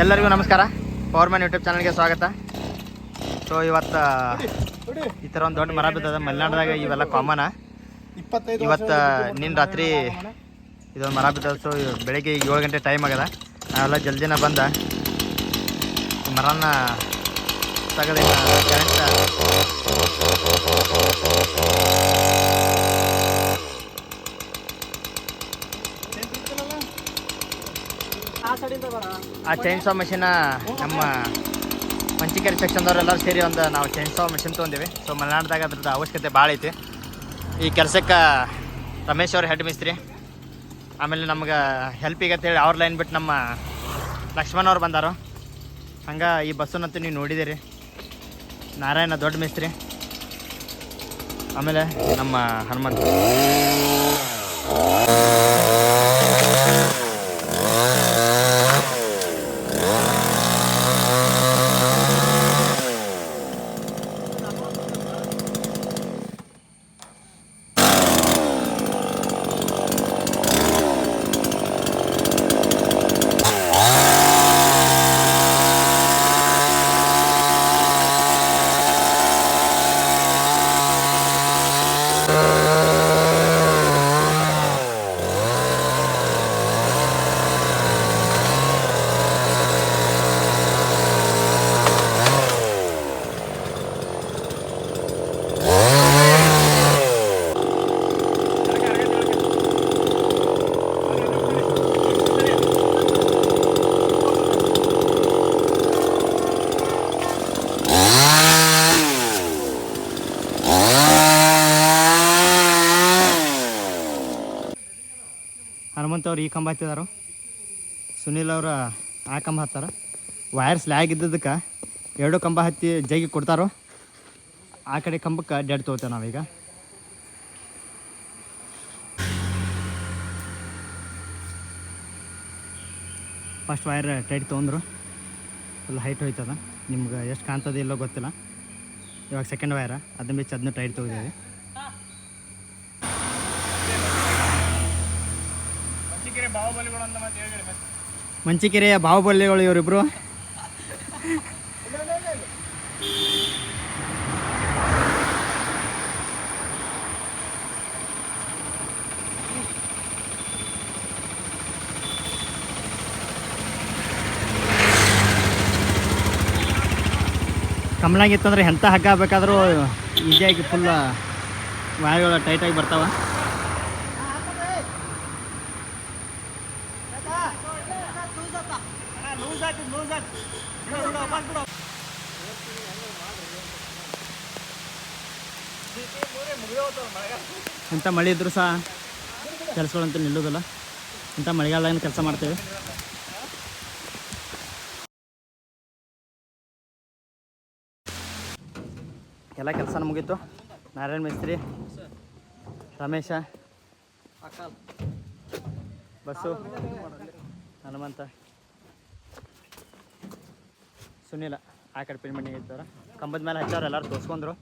ಎಲ್ಲರಿಗೂ ನಮಸ್ಕಾರ. Powerman YouTube ಚಾನಲ್ಗೆ ಸ್ವಾಗತ. ಸೊ ಇವತ್ತು ಈ ಥರ ಒಂದು ದೊಡ್ಡ ಮರ ಬಿದ್ದದ ಮಲೆನಾಡ್ದಾಗ. ಇವೆಲ್ಲ ಕಾಮನ. ಇವತ್ತು ನಿನ್ನ ರಾತ್ರಿ ಇದೊಂದು ಮರ ಬಿದ್ದದ. ಸೊ ಬೆಳಿಗ್ಗೆ 7 ಗಂಟೆ ಟೈಮ್ ಆಗದ. ನಾವೆಲ್ಲ ಜಲ್ದಿನ ಬಂದ ಮರನ ತಗದ ಕರೆಂಟ್ ಆ ಚೈನ್ ಸಾ ಮಷೀನ ನಮ್ಮ ಮಂಚಿಕೆರೆ ಸೆಕ್ಷನ್ದವ್ರೆಲ್ಲರೂ ಸೇರಿ ನಾವು ಚೈನ್ ಸಾ ಮಷಿನ್ ತೊಗೊಂಡಿವಿ. ಸೊ ಮಲೆನಾಡ್ದಾಗ ಅದ್ರದ್ದು ಅವಶ್ಯಕತೆ ಭಾಳ ಐತಿ. ಈ ಕೆಲಸಕ್ಕೆ ರಮೇಶ್ ಅವ್ರ ಹೆಡ್ ಮಿಸ್ತ್ರಿ, ಆಮೇಲೆ ನಮ್ಗೆ ಹೆಲ್ಪಿಗೆ ಅಂತೇಳಿ ಅವ್ರ ಲೈನ್ ಬಿಟ್ಟು ನಮ್ಮ ಲಕ್ಷ್ಮಣ್ ಅವ್ರು ಬಂದಾರು. ಹಂಗೆ ಈ ಬಸ್ಸನ್ನಂತೂ ನೀವು ನೋಡಿದ್ದೀರಿ. ನಾರಾಯಣ ದೊಡ್ಡ ಮಿಸ್ತ್ರಿ, ಆಮೇಲೆ ನಮ್ಮ ಹನುಮಂತ. ಹನುಮಂತ ಅವ್ರು ಈ ಕಂಬ ಹತ್ತಿದಾರು, ಸುನೀಲ್ ಅವರು ಆ ಕಂಬ ಹತ್ತಾರ. ವೈರ್ ಸ್ಲ್ಯಾಗ್ ಇದ್ದದಕ್ಕೆ 2 ಕಂಬ ಹತ್ತಿ ಜೈಗಿ ಕೊಡ್ತಾರೋ. ಆ ಕಡೆ ಕಂಬಕ್ಕೆ ಡೆಡ್ ತೊಗೋತೇವೆ ನಾವೀಗ. ಫಸ್ಟ್ ವೈರ್ ಟೈಟ್ ತೊಗೊಂಡ್ರು, ಫುಲ್ ಹೈಟ್ ಹೋಯ್ತದ. ನಿಮ್ಗೆ ಎಷ್ಟು ಕಾಣ್ತದೆ ಇಲ್ಲೋ ಗೊತ್ತಿಲ್ಲ. ಇವಾಗ ಸೆಕೆಂಡ್ ವೈರ ಅದನ್ನ ಬಿಚ್ಚು ಅದನ್ನ ಟೈಟ್ ತೊಗೊಂಡಿದ್ದೀವಿ. ಮಂಚಿಕೆರೆಯ ಬಾಹುಬಲಿಗಳು ಇವರಿಬ್ರು. ಕಮಲಾಗಿತ್ತಂದ್ರೆ ಎಂಥ ಹಗ್ಗ ಬೇಕಾದರೂ ಈಸಿಯಾಗಿ ಫುಲ್ ವೈರ್ಗಳು ಟೈಟಾಗಿ ಬರ್ತಾವೆ. ಇಂಥ ಮಳೆ ಇದ್ರೂ ಸಹ ಕೆಲಸಗಳಂತೂ ನಿಲ್ಲೋದಿಲ್ಲ. ಇಂಥ ಮಳೆಗಾಲದಾಗ ಕೆಲಸ ಮಾಡ್ತೇವೆ. ಎಲ್ಲ ಕೆಲಸ ಮುಗೀತು. ನಾರಾಯಣ ಮೇಸ್ತ್ರಿ, ರಮೇಶ, ಬಸ್ಸು, ಹನುಮಂತ, ಸುನೀಲ ಆ ಕಡೆ ಪಿನ್ ಮಣ್ಣಿಗೆ ಇದ್ದವ್ರ ಕಂಬದ ಮೇಲೆ ಹಚ್ಚವ್ರು ಎಲ್ಲರೂ ತೋರಿಸ್ಕೊಂಡ್ರು.